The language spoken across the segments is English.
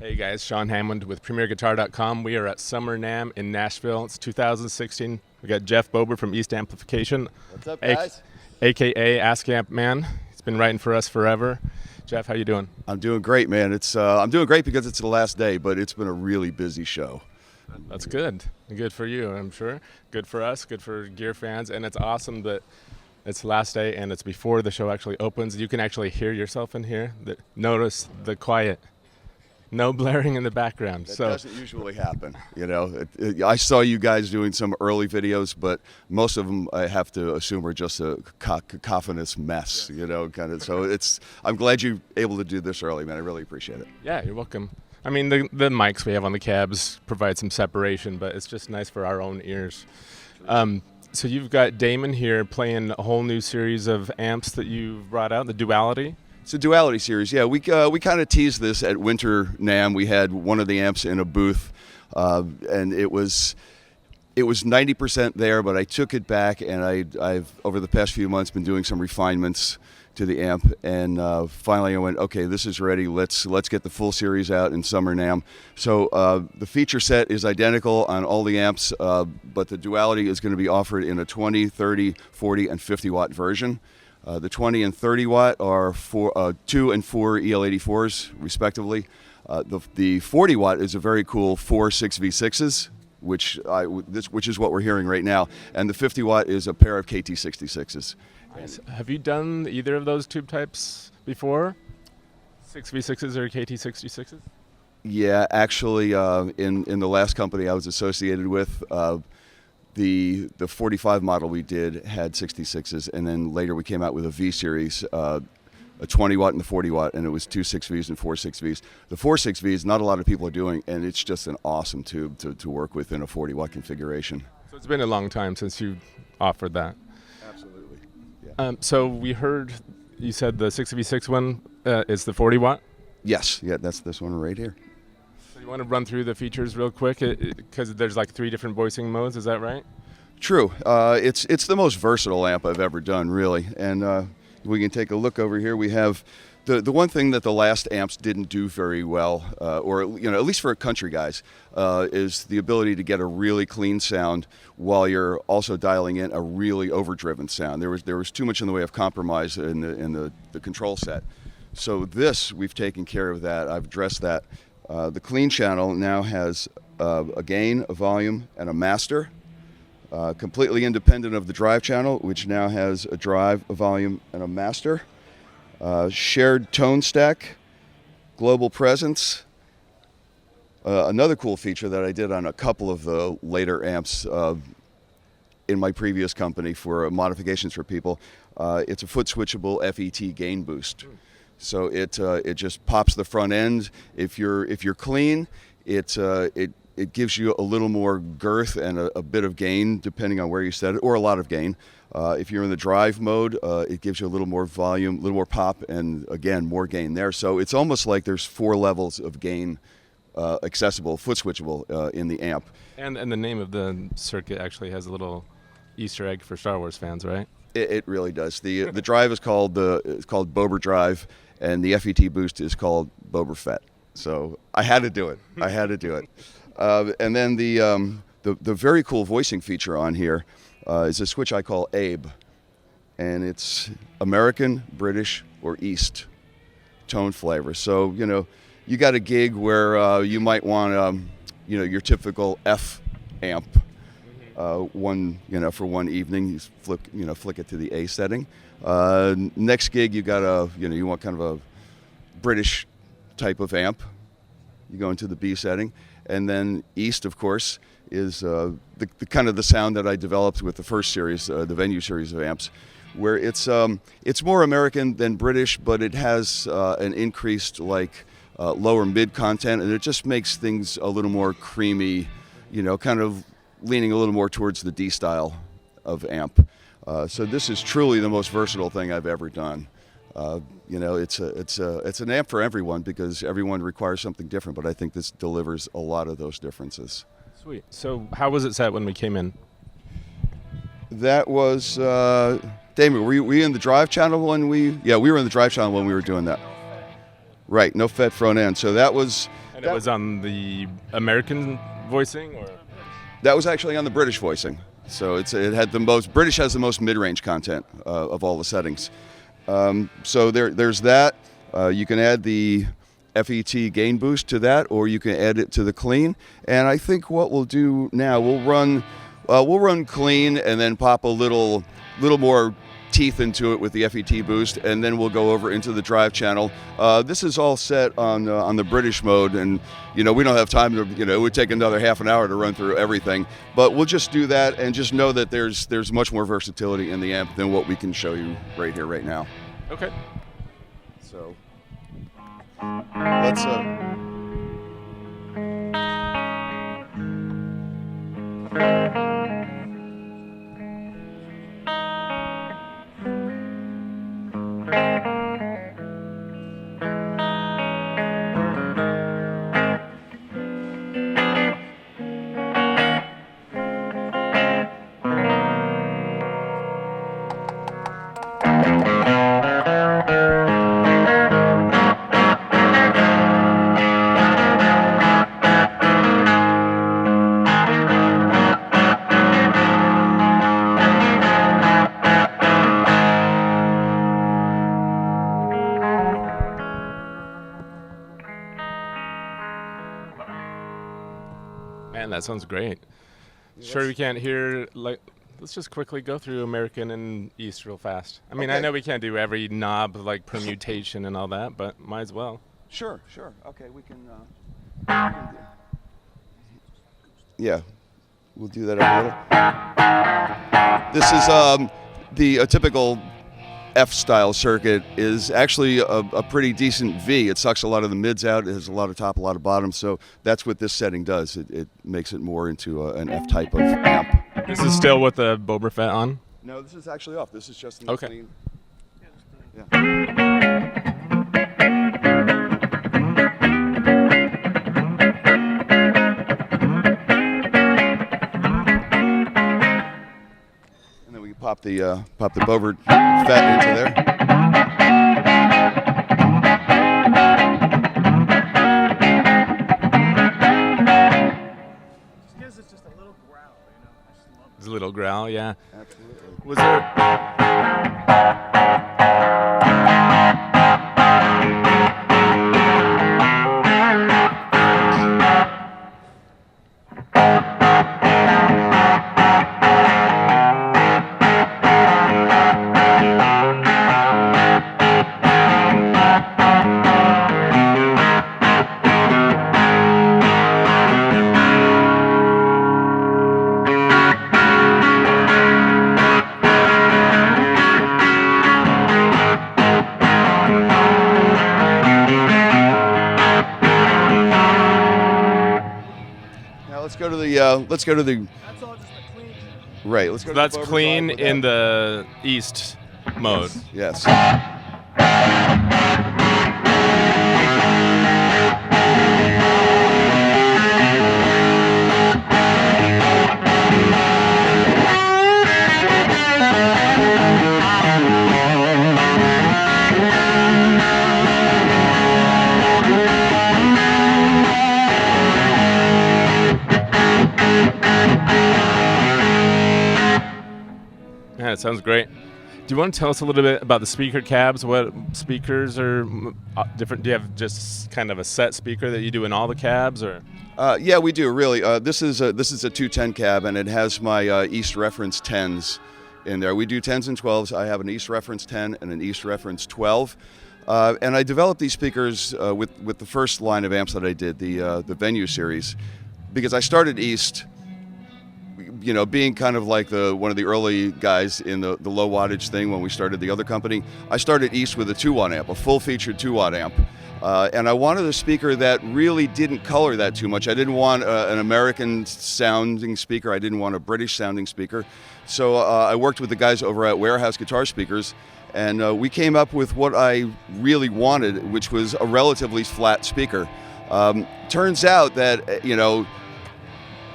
Hey guys, Sean Hammond with PremierGuitar.com. We are at SNAMM in Nashville. It's 2016. We got Jeff Bober from East Amplification. What's up, guys? AKA Ask Amp Man. He's been writing for us forever. Jeff, how you doing? I'm doing great, man. I'm doing great because it's the last day, but it's been a really busy show. That's good. Good for you, I'm sure. Good for us, good for gear fans, and it's awesome that it's the last day and it's before the show actually opens. You can actually hear yourself in here. Notice the quiet. No blaring in the background. That doesn't usually happen, you know. I saw you guys doing some early videos, but most of them I have to assume are just a cacophonous mess, you know, kind of. So I'm glad you're able to do this early, man. I really appreciate it. Yeah, you're welcome. I mean, the mics we have on the cabs provide some separation, but it's just nice for our own ears. So you've got Damon here playing a whole new series of amps that you've brought out, the Duality. It's a Duality series. Yeah, we kind of teased this at Winter NAMM. We had one of the amps in a booth, and it was 90% there, but I took it back, and I've over the past few months been doing some refinements to the amp, and finally I went, okay, this is ready. Let's get the full series out in Summer NAMM. So the feature set is identical on all the amps, but the Duality is going to be offered in a 20, 30, 40, and 50 watt version. The 20 and 30 watt are 2 and 4 EL84s, respectively. The 40 watt is a very cool 4 6V6s, which is what we're hearing right now, and the 50 watt is a pair of KT66s. Nice. Have you done either of those tube types before? 6V6s or KT66s? Yeah, actually, in the last company I was associated with, the 45 model we did had 66s, and then later we came out with a V series, a 20 watt and the 40 watt, and it was 2 6Vs and 4 6Vs. The 4 6Vs, not a lot of people are doing, and it's just an awesome tube to work with in a 40 watt configuration. So it's been a long time since you offered that. Absolutely. Yeah. So we heard you said the 6V6 one is the 40 watt? Yes, yeah, that's this one right here. You want to run through the features real quick because there's like 3 different voicing modes, is that right? True. It's the most versatile amp I've ever done, really. And we can take a look over here. We have the one thing that the last amps didn't do very well, or at least for country guys, is the ability to get a really clean sound while you're also dialing in a really overdriven sound. There was too much in the way of compromise in the control set. So we've taken care of that. I've addressed that. The clean channel now has a gain, a volume, and a master, completely independent of the drive channel, which now has a drive, a volume, and a master. Shared tone stack, global presence. Another cool feature that I did on a couple of the later amps in my previous company for modifications for people, it's a foot switchable FET gain boost. So it just pops the front end. If you're clean, it gives you a little more girth and a bit of gain depending on where you set it, or a lot of gain. If you're in the drive mode, it gives you a little more volume, a little more pop, and again more gain there. So it's almost like there's 4 levels of gain accessible, foot switchable in the amp. And the name of the circuit actually has a little Easter egg for Star Wars fans, right? It really does. The drive is called Bober Drive, and the FET boost is called Bober Fett. So I had to do it. And then the very cool voicing feature on here is a switch I call Abe, and it's American, British, or East tone flavor. So you got a gig where you might want your typical F amp. For one evening, you flick it to the A setting. Next gig, you got you want kind of a British type of amp. You go into the B setting, and then East, of course, is the kind of the sound that I developed with the first series, the Venue series of amps, where it's more American than British, but it has an increased lower mid content, and it just makes things a little more creamy, kind of leaning a little more towards the D style of amp. So this is truly the most versatile thing I've ever done. It's an amp for everyone because everyone requires something different, but I think this delivers a lot of those differences. Sweet. So how was it set when we came in? That was, Damon, were you in the drive channel when we were in the drive channel when we were doing that. Right, no FET front end. So that was And it was on the American voicing, or? That was actually on the British voicing. So it had the most, British has the most mid-range content of all the settings. So there's that. You can add the FET gain boost to that, or you can add it to the clean. And I think what we'll do now, we'll run clean and then pop a little more teeth into it with the FET boost, and then we'll go over into the drive channel. This is all set on the British mode, and we don't have time to, it would take another half an hour to run through everything, but we'll just do that and just know that there's much more versatility in the amp than what we can show you right here, right now. Okay. So let's Man, that sounds great. Sure, we can't hear, let's just quickly go through American and East real fast. I mean, Okay. I know we can't do every knob, permutation and all that, but might as well. Sure. Okay, we can yeah, we'll do that a little. This is a typical F-style circuit is actually a pretty decent V. It sucks a lot of the mids out. It has a lot of top, a lot of bottom. So that's what this setting does. It makes it more into an F type of amp. This is still with the Boberfett on? No, this is actually off. This is just in the Okay. clean. Yeah. And then we pop the Bovert Fett into there. It's a little growl, yeah. Absolutely. Was there? Let's go to the. That's all just a clean. Right. Let's go. So to the that's Bovert clean vibe in without- the East mode. Yes. Yeah, it sounds great. Do you want to tell us a little bit about the speaker cabs? What speakers are different? Do you have just kind of a set speaker that you do in all the cabs, or? Yeah, we do really. This is a 210 cab, and it has my East reference 10s in there. We do 10s and 12s. I have an East reference 10 and an East reference 12. And I developed these speakers with the first line of amps that I did, the Venue series, because I started East, being kind of like one of the early guys in the low wattage thing when we started the other company. I started East with a 2-watt amp, a full-featured 2-watt amp. And I wanted a speaker that really didn't color that too much. I didn't want an American-sounding speaker. I didn't want a British-sounding speaker. So I worked with the guys over at Warehouse Guitar Speakers, and we came up with what I really wanted, which was a relatively flat speaker. Turns out that,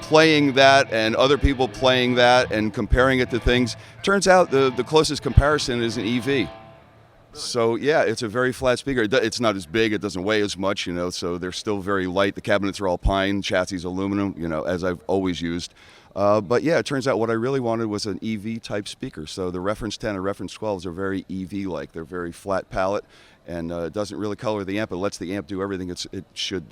playing that and other people playing that and comparing it to things, turns out the closest comparison is an EV. So yeah, it's a very flat speaker. It's not as big. It doesn't weigh as much, So they're still very light. The cabinets are all pine, chassis aluminum, as I've always used. But yeah, it turns out what I really wanted was an EV type speaker. So the Reference 10 and Reference 12s are very EV like. They're very flat palette, and it doesn't really color the amp. It lets the amp do everything it should,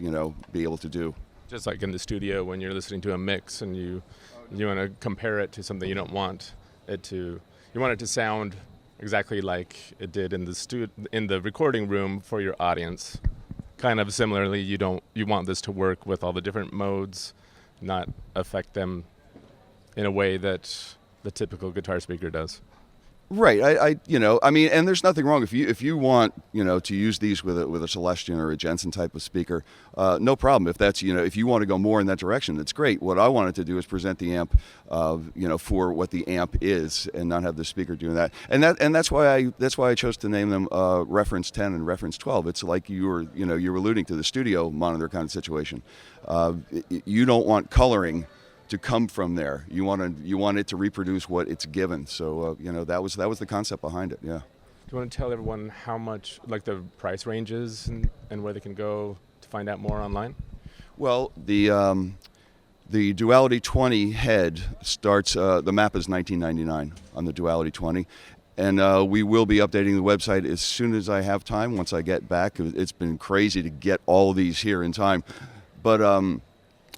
be able to do. Just like in the studio when you're listening to a mix and you want to compare it to something you don't want it to. You want it to sound exactly like it did in the recording room for your audience. Kind of similarly, you want this to work with all the different modes, not affect them in a way that the typical guitar speaker does. Right. And there's nothing wrong if you want, to use these with a Celestion or a Jensen type of speaker, no problem. If that's, if you want to go more in that direction, that's great. What I wanted to do is present the amp, for what the amp is, and not have the speaker doing that. And that's why I chose to name them Reference 10 and Reference 12. It's like you were alluding to the studio monitor kind of situation. You don't want coloring to come from there. You want it to reproduce what it's given. So that was the concept behind it. Yeah. Do you want to tell everyone how much, like the price ranges and where they can go to find out more online? Well, the Duality 20 head starts. The map is $19.99 on the Duality 20. And we will be updating the website as soon as I have time. Once I get back, it's been crazy to get all of these here in time. But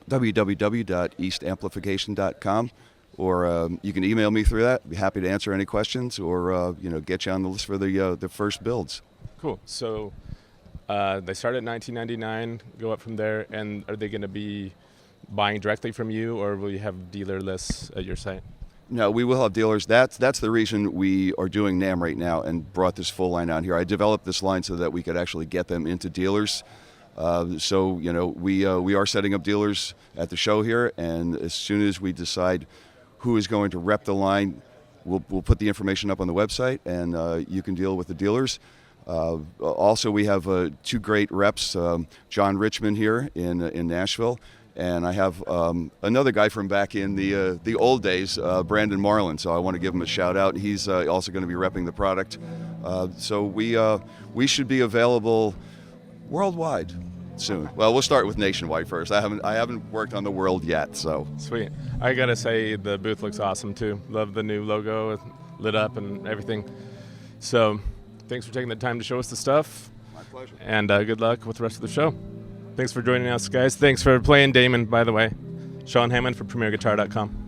www.eastamplification.com, or you can email me through that. I'd be happy to answer any questions, or get you on the list for the first builds. Cool. So they start at $19.99, go up from there, and are they going to be buying directly from you, or will you have dealer lists at your site? No, we will have dealers. That's the reason we are doing NAMM right now and brought this full line out here. I developed this line so that we could actually get them into dealers. So we are setting up dealers at the show here, and as soon as we decide who is going to rep the line, we'll put the information up on the website, and you can deal with the dealers. Also, we have two great reps, John Richmond here in Nashville, and I have another guy from back in the old days, Brandon Marlin. So I want to give him a shout out. He's also going to be repping the product. So we should be available worldwide soon. Well, we'll start with nationwide first. I haven't worked on the world yet, so. Sweet. I gotta say the booth looks awesome too. Love the new logo, lit up and everything. So thanks for taking the time to show us the stuff. My pleasure. And good luck with the rest of the show. Thanks for joining us, guys. Thanks for playing Damon, by the way. Sean Hammond for PremierGuitar.com.